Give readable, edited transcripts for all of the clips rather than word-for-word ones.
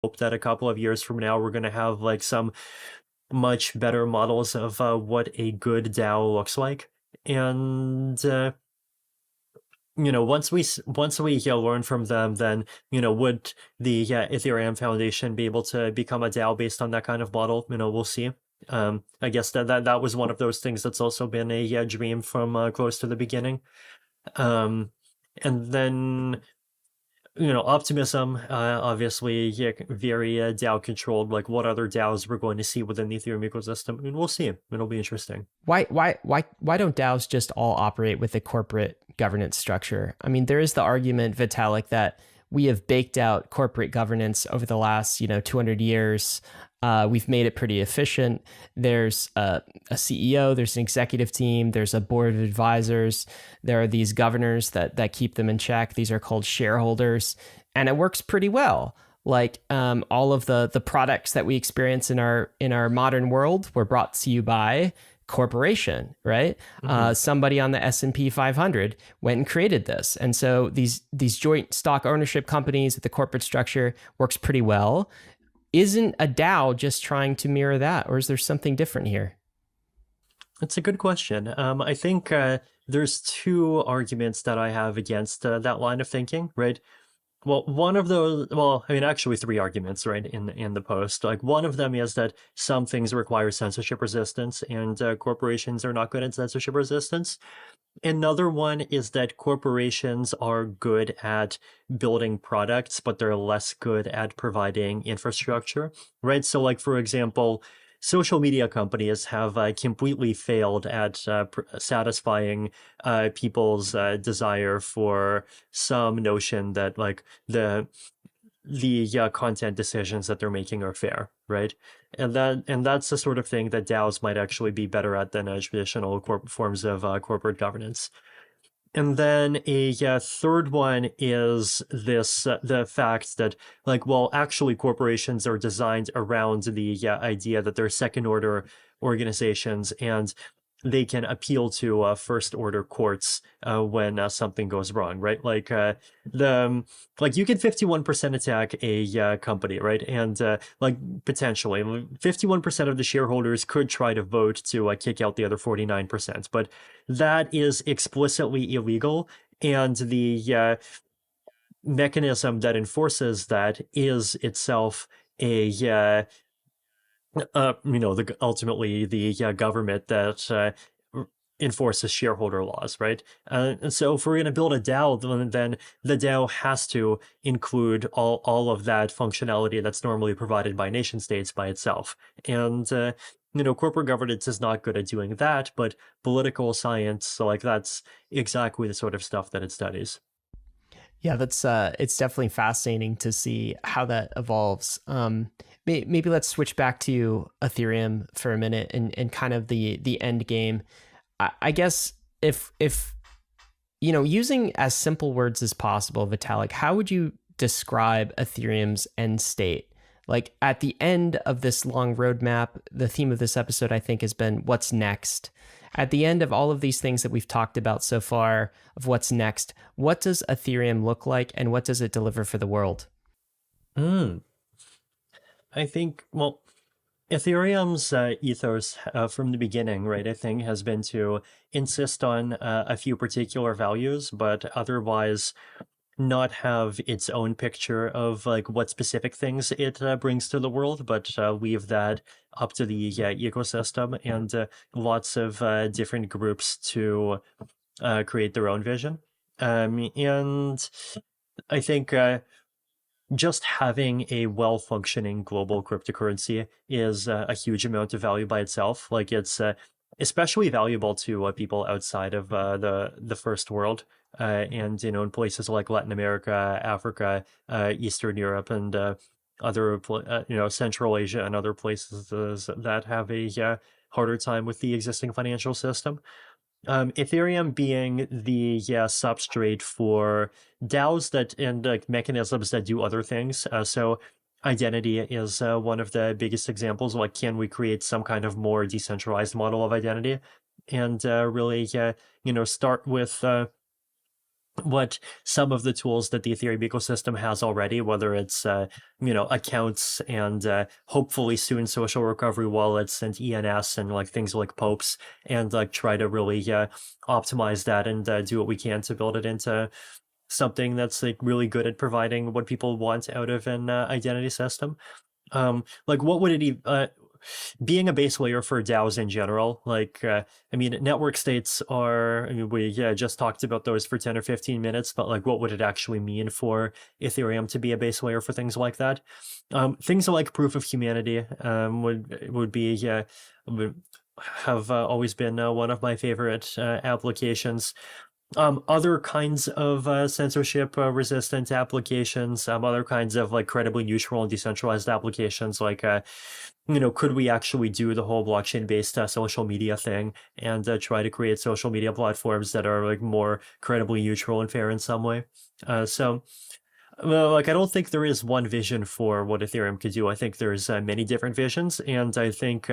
hope that a couple of years from now we're going to have like some much better models of what a good DAO looks like. And once we learn from them, then would the Ethereum Foundation be able to become a DAO based on that kind of model? We'll see. I guess that was one of those things that's also been a dream from close to the beginning. And then optimism, obviously, yeah, very DAO controlled. Like, what other DAOs we're going to see within the Ethereum ecosystem? I mean, we'll see. It'll be interesting. Why don't DAOs just all operate with a corporate governance structure? I mean, there is the argument, Vitalik, that we have baked out corporate governance over the last 200 years. We've made it pretty efficient. There's a CEO, there's an executive team, there's a board of advisors. There are these governors that keep them in check. These are called shareholders, and it works pretty well. Like all of the products that we experience in our modern world were brought to you by corporation, right? Mm-hmm. Somebody on the S&P 500 went and created this, and so these joint stock ownership companies with the corporate structure works pretty well. Isn't a DAO just trying to mirror that, or is there something different here? That's a good question. I think there's two arguments that I have against that line of thinking, right? Well, one of those, actually three arguments, right, in the post. Like, one of them is that some things require censorship resistance, and corporations are not good at censorship resistance. Another one is that corporations are good at building products, but they're less good at providing infrastructure, right? So, like, for example, social media companies have completely failed at satisfying people's desire for some notion that like the content decisions that they're making are fair, right? And that's the sort of thing that DAOs might actually be better at than traditional forms of corporate governance. And then a third one is this the fact that, like, well, actually corporations are designed around the idea that they're second order organizations, and they can appeal to first order courts when something goes wrong, right? Like you can 51% attack a company, right? And like potentially 51% of the shareholders could try to vote to kick out the other 49%, but that is explicitly illegal, and the mechanism that enforces that is itself a ultimately the government that enforces shareholder laws, right? And so if we're going to build a DAO, then the DAO has to include all of that functionality that's normally provided by nation states by itself. And corporate governance is not good at doing that, but political science, so like that's exactly the sort of stuff that it studies. Yeah, that's it's definitely fascinating to see how that evolves. Maybe let's switch back to Ethereum for a minute and kind of the end game. I guess if using as simple words as possible, Vitalik, how would you describe Ethereum's end state? Like at the end of this long roadmap, the theme of this episode, I think, has been what's next. At the end of all of these things that we've talked about so far of what's next, what does Ethereum look like and what does it deliver for the world? I think, well, Ethereum's ethos from the beginning, right, I think has been to insist on a few particular values, but otherwise not have its own picture of like what specific things it brings to the world, but leave that up to the ecosystem and lots of different groups to create their own vision. And I think just having a well-functioning global cryptocurrency is a huge amount of value by itself. Like it's especially valuable to people outside of the first world, and in places like Latin America, Africa, Eastern Europe, and other Central Asia and other places that have a harder time with the existing financial system. Ethereum being the substrate for DAOs that and like mechanisms that do other things. So identity is one of the biggest examples. Like, can we create some kind of more decentralized model of identity, and really start with what some of the tools that the Ethereum ecosystem has already, whether it's accounts and hopefully soon social recovery wallets and ENS and like things like Popes, and like try to really optimize that and do what we can to build it into something that's like really good at providing what people want out of an identity system. Like what would it being a base layer for DAOs in general, like, network states are, we just talked about those for 10 or 15 minutes, but like, what would it actually mean for Ethereum to be a base layer for things like that? Things like proof of humanity would be, would have always been one of my favorite applications. Other kinds of censorship resistant applications, other kinds of like credibly neutral and decentralized applications, like could we actually do the whole blockchain based social media thing and try to create social media platforms that are like more credibly neutral and fair in some way? Well, like, I don't think there is one vision for what Ethereum could do. I think there's many different visions, and I think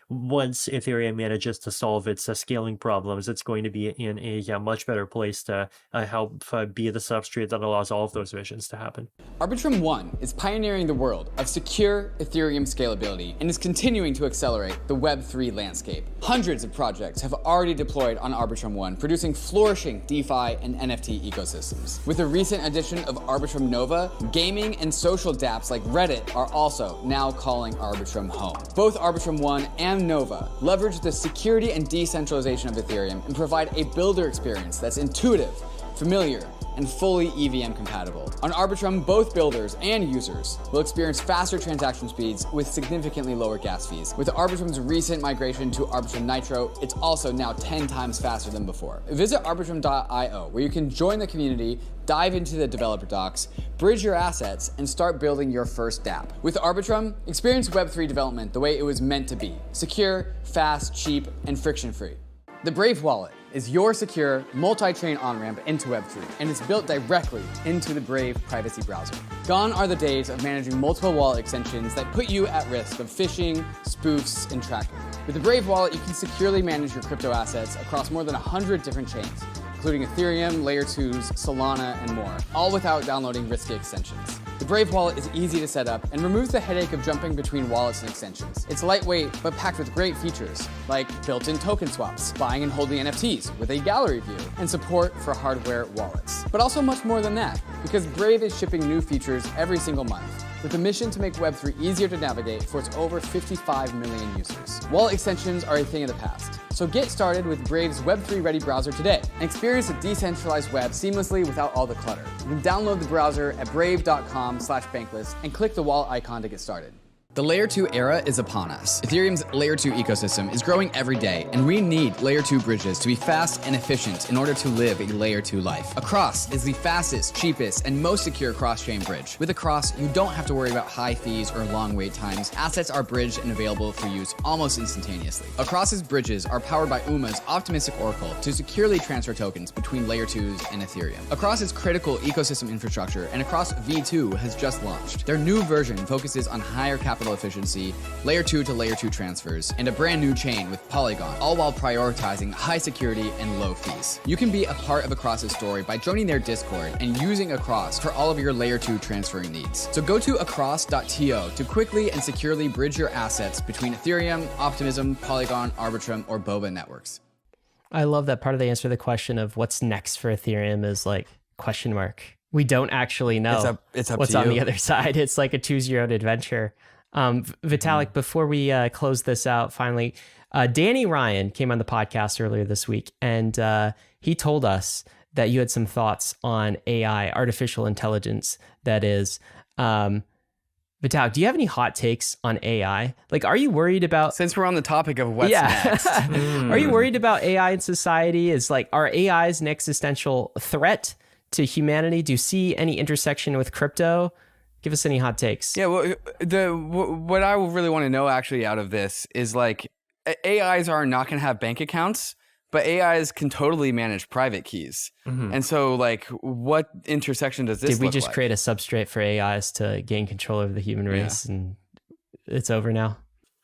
once Ethereum manages to solve its scaling problems, it's going to be in a much better place to help be the substrate that allows all of those visions to happen. Arbitrum 1 is pioneering the world of secure Ethereum scalability and is continuing to accelerate the Web3 landscape. Hundreds of projects have already deployed on Arbitrum 1, producing flourishing DeFi and NFT ecosystems. With the recent addition of Arbitrum Nova, gaming and social dApps like Reddit are also now calling Arbitrum home. Both Arbitrum 1 and Nova leverage the security and decentralization of Ethereum and provide a builder experience that's intuitive, familiar, and fully EVM compatible. On Arbitrum, both builders and users will experience faster transaction speeds with significantly lower gas fees. With Arbitrum's recent migration to Arbitrum Nitro, it's also now 10 times faster than before. Visit arbitrum.io, where you can join the community, dive into the developer docs, bridge your assets, and start building your first dApp. With Arbitrum, experience Web3 development the way it was meant to be: secure, fast, cheap, and friction-free. The Brave Wallet is your secure multi-chain on-ramp into Web3, and it's built directly into the Brave privacy browser. Gone are the days of managing multiple wallet extensions that put you at risk of phishing, spoofs, and tracking. With the Brave Wallet, you can securely manage your crypto assets across more than 100 different chains, including Ethereum, Layer 2s, Solana, and more, all without downloading risky extensions. The Brave Wallet is easy to set up and removes the headache of jumping between wallets and extensions. It's lightweight, but packed with great features, like built-in token swaps, buying and holding NFTs with a gallery view, and support for hardware wallets. But also much more than that, because Brave is shipping new features every single month, with a mission to make Web3 easier to navigate for its over 55 million users. Wallet extensions are a thing of the past, so get started with Brave's Web3-ready browser today and experience a decentralized web seamlessly without all the clutter. You can download the browser at brave.com/bankless and click the wallet icon to get started. The Layer 2 era is upon us. Ethereum's Layer 2 ecosystem is growing every day, and we need Layer 2 bridges to be fast and efficient in order to live a Layer 2 life. Across is the fastest, cheapest, and most secure cross-chain bridge. With Across, you don't have to worry about high fees or long wait times. Assets are bridged and available for use almost instantaneously. Across's bridges are powered by UMA's optimistic oracle to securely transfer tokens between Layer 2s and Ethereum. Across is critical ecosystem infrastructure, and Across V2 has just launched. Their new version focuses on higher capital efficiency, Layer 2 to Layer 2 transfers, and a brand new chain with Polygon, all while prioritizing high security and low fees. You can be a part of Across's story by joining their Discord and using Across for all of your Layer 2 transferring needs. So go to across.to to quickly and securely bridge your assets between Ethereum, Optimism, Polygon, Arbitrum, or Boba networks. I love that part of the answer to the question of what's next for Ethereum is like question mark. We don't actually know it's up what's to on you. the other side. It's like a choose your own adventure. Vitalik, before we close this out, finally, Danny Ryan came on the podcast earlier this week, and he told us that you had some thoughts on AI, artificial intelligence, that is. Vitalik, do you have any hot takes on AI? Like, are you worried about... Since we're on the topic of what's next. Are you worried about AI in society? Are AIs an existential threat to humanity? Do you see any intersection with crypto? Give us any hot takes. Yeah, well, what I really want to know actually out of this is like AIs are not going to have bank accounts, but AIs can totally manage private keys. Mm-hmm. And so like what intersection does this Did we look just like? create a substrate for AIs to gain control over the human race and it's over now?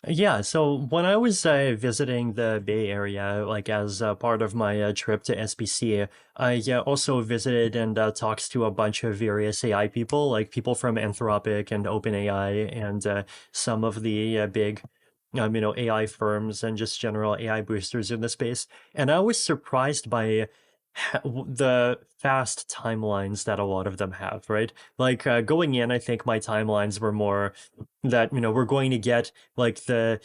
Yeah, so when I was visiting the Bay Area, like as part of my trip to SBC, I also visited and talked to a bunch of various AI people, like people from Anthropic and OpenAI, and some of the big, AI firms and just general AI boosters in the space. And I was surprised by the fast timelines that a lot of them have, right? Like going in, I think my timelines were more that we're going to get like the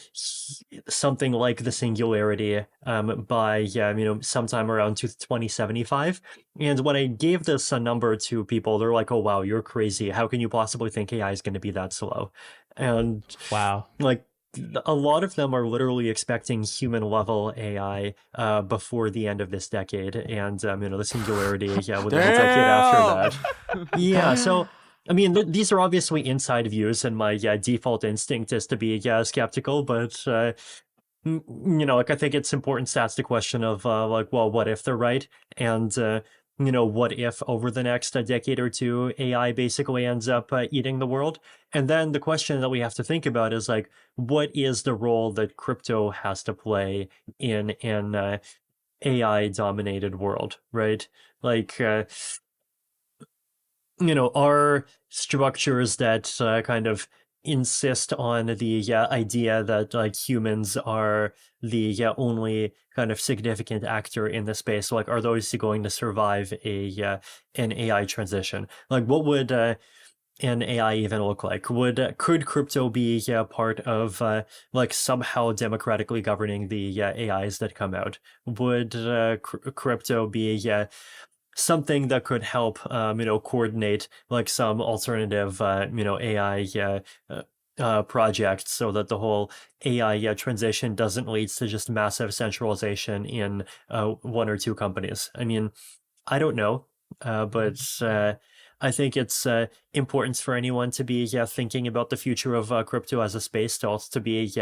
something like the singularity by sometime around 2075. And when I gave this a number to people, they're like, oh wow, you're crazy, how can you possibly think AI is going to be that slow? And Wow. like a lot of them are literally expecting human level AI before the end of this decade, and the singularity, yeah, within a decade after that. Yeah, so I mean, these are obviously inside views, and my default instinct is to be skeptical, but like I think it's important to ask the question of like, well, what if they're right, and what if over the next decade or two AI basically ends up eating the world, and then the question that we have to think about is like, what is the role that crypto has to play in an AI dominated world, right? Like. Are structures that kind of insist on the idea that like humans are the only kind of significant actor in the space. Like, are those going to survive an AI transition? Like, what would an AI even look like? Could crypto be part of like somehow democratically governing the AIs that come out? Would crypto be something that could help, coordinate like some alternative, AI project so that the whole AI transition doesn't lead to just massive centralization in one or two companies? I mean, I don't know, but I think it's important for anyone to be thinking about the future of crypto as a space, to also to be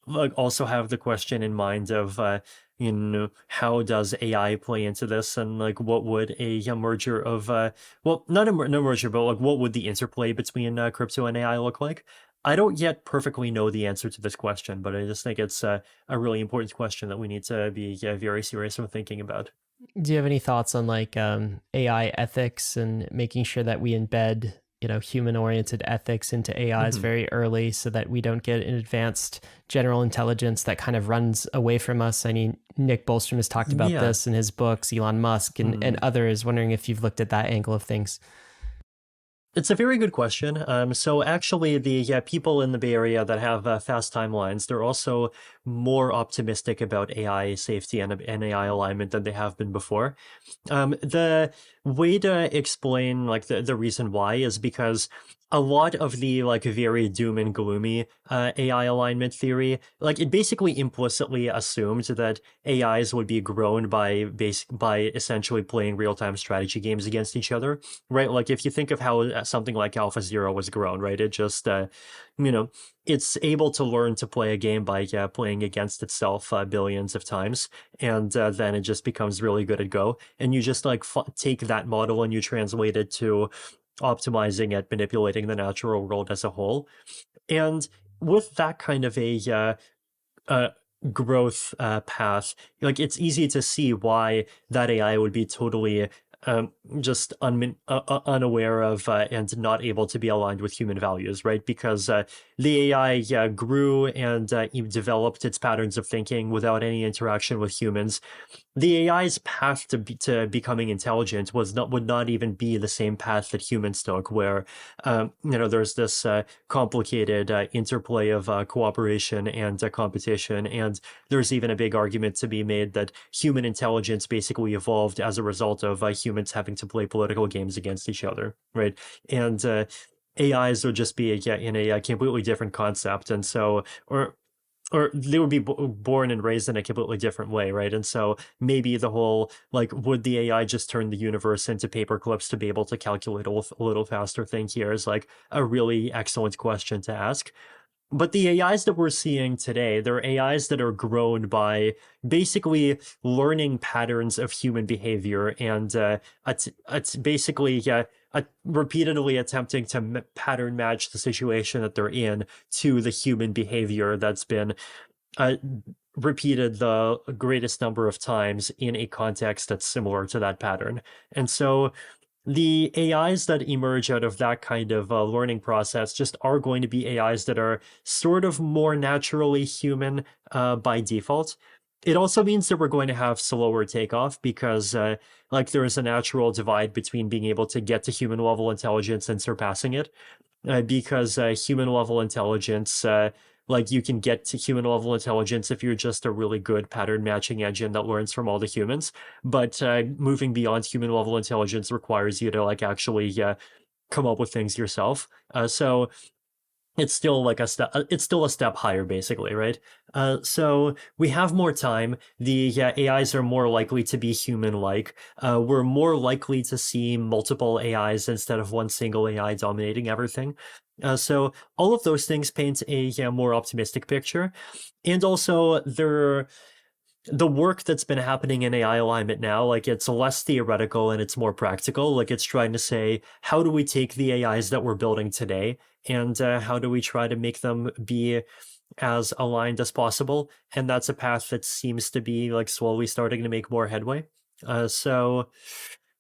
like also have the question in mind of how does AI play into this, and like what would a merger of well, not a no merger, but like what would the interplay between crypto and AI look like? I don't yet perfectly know the answer to this question, but I just think it's a really important question that we need to be very serious with thinking about. Do you have any thoughts on like AI ethics and making sure that we embed, human-oriented ethics into AIs very early so that we don't get an advanced general intelligence that kind of runs away from us? I mean, Nick Bostrom has talked about Yeah. this in his books, Elon Musk and others. Wondering if you've looked at that angle of things. It's a very good question. So actually, the people in the Bay Area that have fast timelines, they're also more optimistic about AI safety and AI alignment than they have been before. The way to explain like the reason why is because a lot of the like very doom and gloomy AI alignment theory, like it basically implicitly assumed that AIs would be grown by essentially playing real-time strategy games against each other, right? Like if you think of how something like AlphaZero was grown, right? It just it's able to learn to play a game by playing against itself billions of times, and then it just becomes really good at Go. And you just like take that model and you translate it to optimizing it, manipulating the natural world as a whole. And with that kind of a growth path, like it's easy to see why that AI would be totally just unaware of and not able to be aligned with human values, right? Because the AI grew and developed its patterns of thinking without any interaction with humans. The AI's path to becoming intelligent would not even be the same path that humans took, where there's this complicated interplay of cooperation and competition, and there's even a big argument to be made that human intelligence basically evolved as a result of humans having to play political games against each other, right? And AIs would just be in a completely different concept, and so or they would be born and raised in a completely different way, right? And so maybe the whole, like, would the AI just turn the universe into paper clips to be able to calculate a little faster thing here is like a really excellent question to ask. But the AIs that we're seeing today, they're AIs that are grown by basically learning patterns of human behavior and it's basically repeatedly attempting to pattern match the situation that they're in to the human behavior that's been repeated the greatest number of times in a context that's similar to that pattern. And so the AIs that emerge out of that kind of learning process just are going to be AIs that are sort of more naturally human by default. It also means that we're going to have slower takeoff because like there is a natural divide between being able to get to human level intelligence and surpassing it. Because human level intelligence, like you can get to human level intelligence if you're just a really good pattern matching engine that learns from all the humans. But moving beyond human level intelligence requires you to like actually come up with things yourself. So it's still like a step. It's still a step higher, basically, right? So we have more time. The AIs are more likely to be human-like. We're more likely to see multiple AIs instead of one single AI dominating everything. So all of those things paint a more optimistic picture, and also the work that's been happening in AI alignment now, like it's less theoretical and it's more practical. Like it's trying to say, how do we take the AIs that we're building today and how do we try to make them be as aligned as possible? And that's a path that seems to be like slowly starting to make more headway. So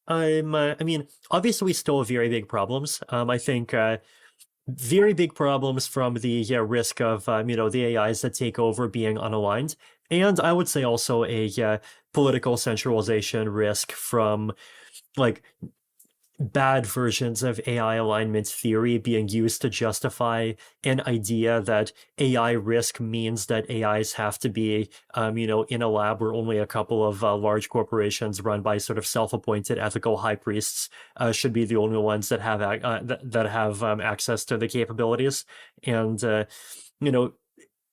I mean, obviously we still have very big problems. I think very big problems from the risk of the AIs that take over being unaligned, and I would say also a political centralization risk from like bad versions of AI alignment theory being used to justify an idea that AI risk means that AIs have to be, in a lab where only a couple of large corporations run by sort of self-appointed ethical high priests should be the only ones that have access to the capabilities. And,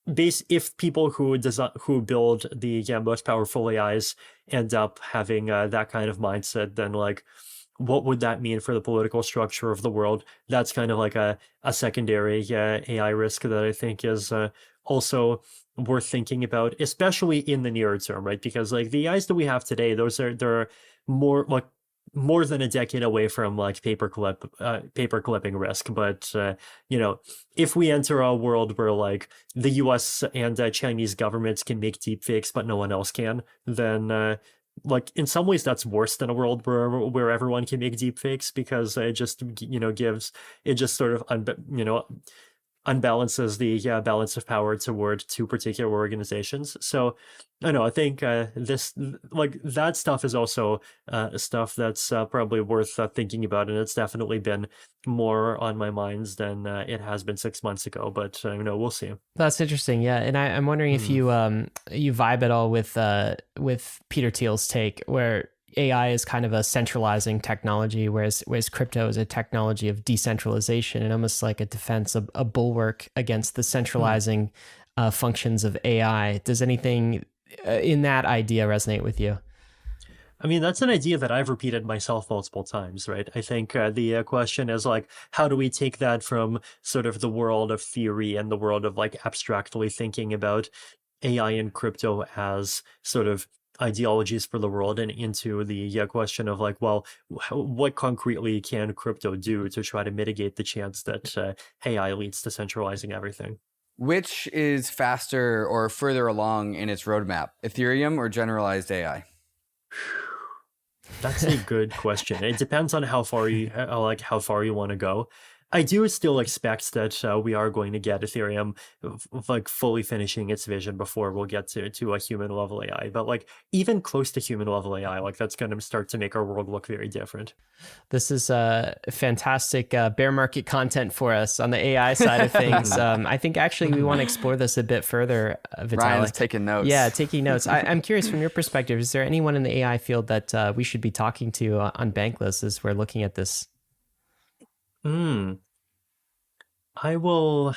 if people who build the most powerful AIs end up having that kind of mindset, then like, what would that mean for the political structure of the world? That's kind of like a secondary AI risk that I think is also worth thinking about, especially in the nearer term, right? Because like the AIs that we have today, they're more than a decade away from like paper clipping risk. But if we enter a world where like the US and Chinese governments can make deepfakes but no one else can, then like in some ways that's worse than a world where everyone can make deepfakes, because it just sort of unbalances the balance of power toward two particular organizations. So I think this like that stuff is also stuff that's probably worth thinking about, and it's definitely been more on my mind than it has been 6 months ago. But we'll see. That's interesting, yeah. And I'm wondering if you vibe at all with Peter Thiel's take, where AI is kind of a centralizing technology, whereas crypto is a technology of decentralization and almost like a defense, a bulwark against the centralizing functions of AI. Does anything in that idea resonate with you? I mean, that's an idea that I've repeated myself multiple times, right? I think the question is like, how do we take that from sort of the world of theory and the world of like abstractly thinking about AI and crypto as sort of ideologies for the world and into the question of like, well, what concretely can crypto do to try to mitigate the chance that AI leads to centralizing everything? Which is faster or further along in its roadmap, Ethereum or generalized AI? That's a good question. It depends on how far you want to go. I do still expect that we are going to get Ethereum like fully finishing its vision before we'll get to a human level AI. But like even close to human level AI, like that's going to start to make our world look very different. This is fantastic bear market content for us on the AI side of things. I think actually we want to explore this a bit further, Vitalik. Ryan's taking notes. Yeah, taking notes. I'm curious from your perspective, is there anyone in the AI field that we should be talking to on Bankless as we're looking at this? I will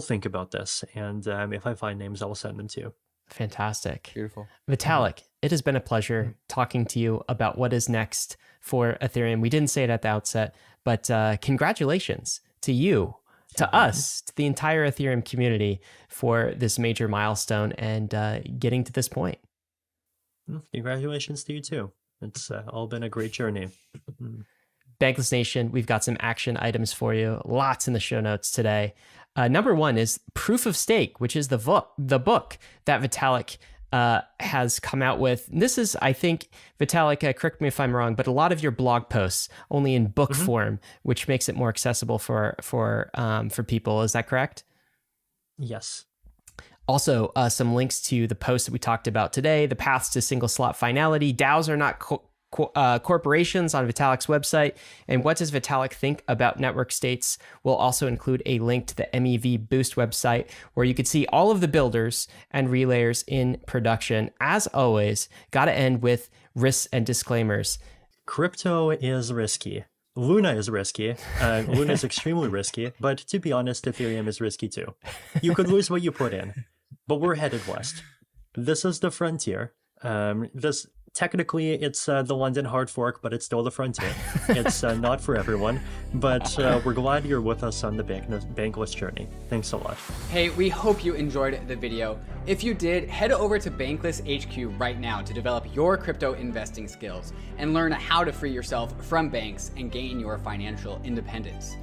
think about this, and if I find names, I will send them to you. Fantastic. Beautiful. Vitalik, it has been a pleasure talking to you about what is next for Ethereum. We didn't say it at the outset, but congratulations to you to us, to the entire Ethereum community for this major milestone and getting to this point. Congratulations to you too. It's all been a great journey. Bankless Nation, we've got some action items for you. Lots in the show notes today. Number one is Proof of Stake, which is the book that Vitalik has come out with. This is, I think, Vitalik, correct me if I'm wrong, but a lot of your blog posts only in book form, which makes it more accessible for people. Is that correct? Yes. Also, some links to the posts that we talked about today, the paths to single slot finality, DAOs are not corporations on Vitalik's website, and what does Vitalik think about network states? We'll also include a link to the MEV Boost website where you could see all of the builders and relayers in production. As always, got to end with risks and disclaimers. Crypto is risky. Luna is risky. Luna is extremely risky, but to be honest, Ethereum is risky too. You could lose what you put in, but we're headed west. This is the frontier. Technically, it's the London hard fork, but it's still the frontier. It's not for everyone, but we're glad you're with us on the Bankless journey. Thanks a lot. Hey, we hope you enjoyed the video. If you did, head over to Bankless HQ right now to develop your crypto investing skills and learn how to free yourself from banks and gain your financial independence.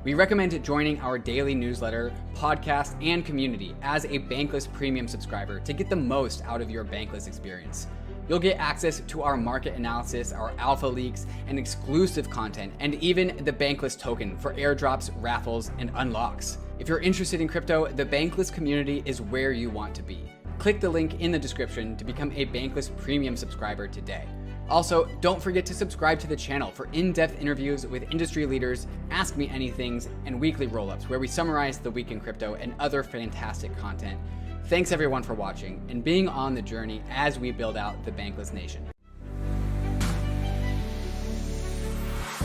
We recommend joining our daily newsletter, podcast, and community as a Bankless Premium subscriber to get the most out of your Bankless experience. You'll get access to our market analysis, our alpha leaks, and exclusive content, and even the Bankless token for airdrops, raffles, and unlocks. If you're interested in crypto, the Bankless community is where you want to be. Click the link in the description to become a Bankless Premium subscriber today. Also, don't forget to subscribe to the channel for in-depth interviews with industry leaders, Ask Me Anythings, and weekly roll-ups where we summarize the week in crypto and other fantastic content. Thanks everyone for watching and being on the journey as we build out the Bankless Nation.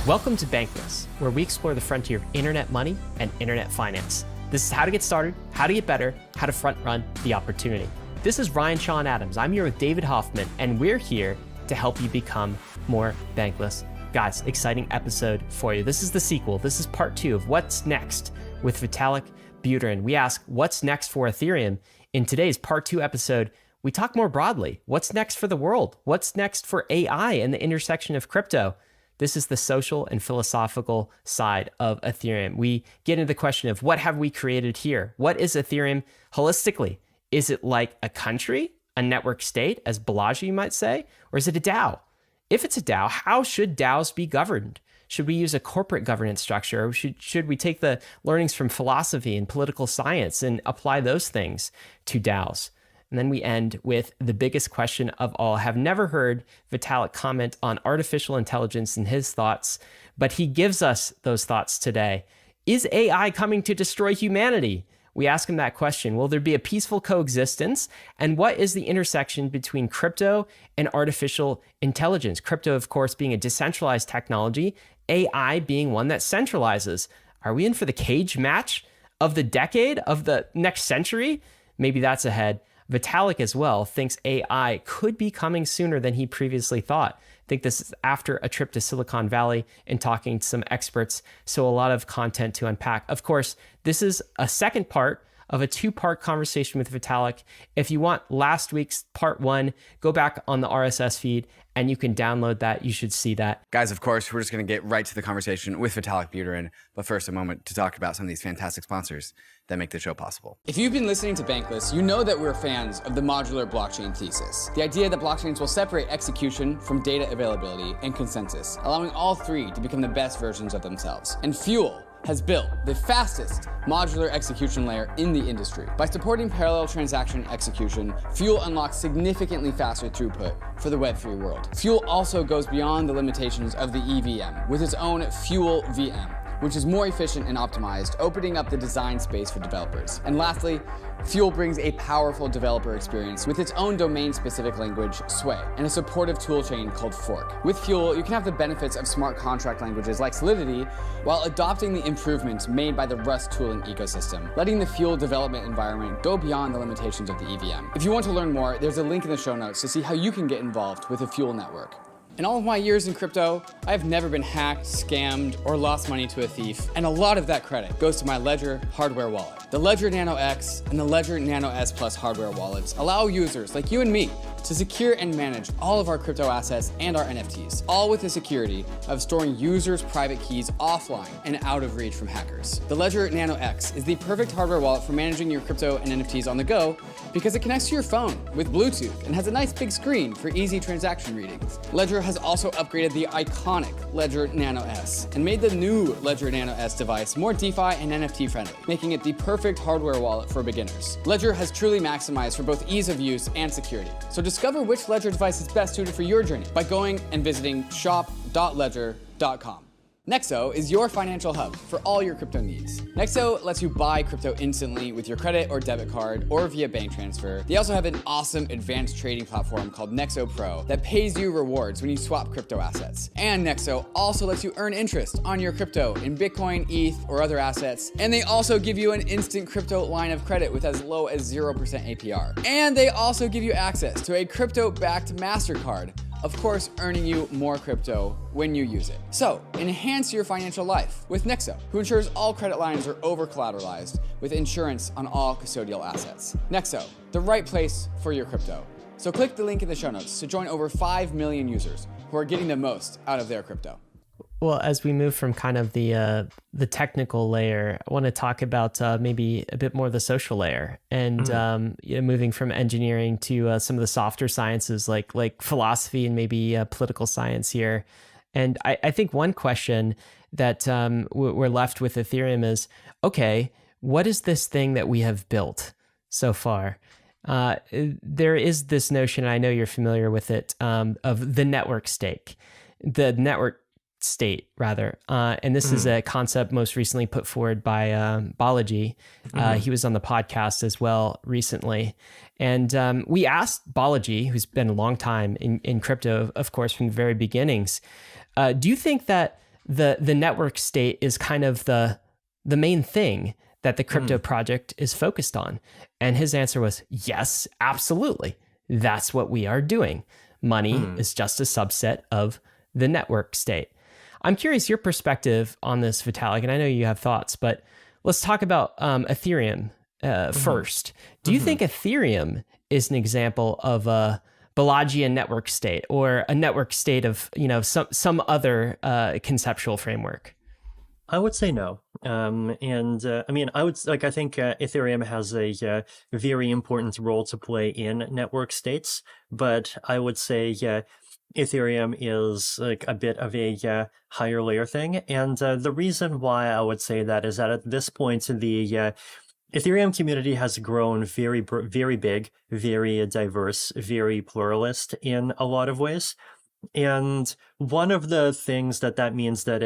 Welcome to Bankless, where we explore the frontier of internet money and internet finance. This is how to get started, how to get better, how to front run the opportunity. This is Ryan Sean Adams. I'm here with David Hoffman, and we're here to help you become more bankless. Guys, exciting episode for you. This is the sequel. This is part 2 of What's Next with Vitalik Buterin. We ask, what's next for Ethereum? In today's part 2 episode, we talk more broadly. What's next for the world? What's next for AI and the intersection of crypto? This is the social and philosophical side of Ethereum. We get into the question of what have we created here? What is Ethereum holistically? Is it like a country, a network state, as Balaji might say? Or is it a DAO? If it's a DAO, how should DAOs be governed? Should we use a corporate governance structure? Or should we take the learnings from philosophy and political science and apply those things to DAOs? And then we end with the biggest question of all. I have never heard Vitalik comment on artificial intelligence and his thoughts, but he gives us those thoughts today. Is AI coming to destroy humanity? We ask him that question. Will there be a peaceful coexistence? And what is the intersection between crypto and artificial intelligence? Crypto, of course, being a decentralized technology, AI being one that centralizes. Are we in for the cage match of the decade, of the next century? Maybe that's ahead. Vitalik as well thinks AI could be coming sooner than he previously thought. I think this is after a trip to Silicon Valley and talking to some experts, so a lot of content to unpack. Of course, this is a second part of a 2-part conversation with Vitalik. If you want last week's part 1, go back on the RSS feed and you can download that. You should see that. Guys, of course, we're just going to get right to the conversation with Vitalik Buterin. But first, a moment to talk about some of these fantastic sponsors that make the show possible. If you've been listening to Bankless, you know that we're fans of the modular blockchain thesis. The idea that blockchains will separate execution from data availability and consensus, allowing all three to become the best versions of themselves. And Fuel has built the fastest modular execution layer in the industry. By supporting parallel transaction execution, Fuel unlocks significantly faster throughput for the Web3 world. Fuel also goes beyond the limitations of the EVM with its own Fuel VM, which is more efficient and optimized, opening up the design space for developers. And lastly, Fuel brings a powerful developer experience with its own domain-specific language, Sway, and a supportive toolchain called Fork. With Fuel, you can have the benefits of smart contract languages like Solidity while adopting the improvements made by the Rust tooling ecosystem, letting the Fuel development environment go beyond the limitations of the EVM. If you want to learn more, there's a link in the show notes to see how you can get involved with the Fuel network. In all of my years in crypto, I've never been hacked, scammed, or lost money to a thief, and a lot of that credit goes to my Ledger hardware wallet. The Ledger Nano X and the Ledger Nano S Plus hardware wallets allow users like you and me to secure and manage all of our crypto assets and our NFTs, all with the security of storing users' private keys offline and out of reach from hackers. The Ledger Nano X is the perfect hardware wallet for managing your crypto and NFTs on the go because it connects to your phone with Bluetooth and has a nice big screen for easy transaction readings. Ledger has also upgraded the iconic Ledger Nano S and made the new Ledger Nano S device more DeFi and NFT friendly, making it the perfect hardware wallet for beginners. Ledger has truly maximized for both ease of use and security. So discover which Ledger device is best suited for your journey by going and visiting shop.ledger.com. Nexo is your financial hub for all your crypto needs. Nexo lets you buy crypto instantly with your credit or debit card or via bank transfer. They also have an awesome advanced trading platform called Nexo Pro that pays you rewards when you swap crypto assets. And Nexo also lets you earn interest on your crypto in Bitcoin, ETH, or other assets. And they also give you an instant crypto line of credit with as low as 0% APR. And they also give you access to a crypto-backed MasterCard, of course, earning you more crypto when you use it. So, enhance your financial life with Nexo, who ensures all credit lines are over-collateralized with insurance on all custodial assets. Nexo, the right place for your crypto. So click the link in the show notes to join over 5 million users who are getting the most out of their crypto. Well, as we move from kind of the technical layer, I want to talk about maybe a bit more the social layer, and moving from engineering to some of the softer sciences like philosophy and maybe political science here. And I think one question that we're left with Ethereum is, okay, what is this thing that we have built so far? There is this notion, and I know you're familiar with it, of the network state. And this is a concept most recently put forward by BULLISH. He was on the podcast as well recently. And we asked BULLISH, who's been a long time in crypto, of course, from the very beginnings, do you think that the network state is kind of the main thing that the crypto project is focused on? And his answer was, yes, absolutely. That's what we are doing. Money is just a subset of the network state. I'm curious your perspective on this, Vitalik, and I know you have thoughts, but let's talk about Ethereum first. Do you think Ethereum is an example of a Balajian network state, or a network state of some other conceptual framework? I would say no. I think Ethereum has a very important role to play in network states, but I would say Ethereum is like a bit of a higher layer thing. And the reason why I would say that is that at this point, the Ethereum community has grown very, very big, very diverse, very pluralist in a lot of ways. And one of the things that means that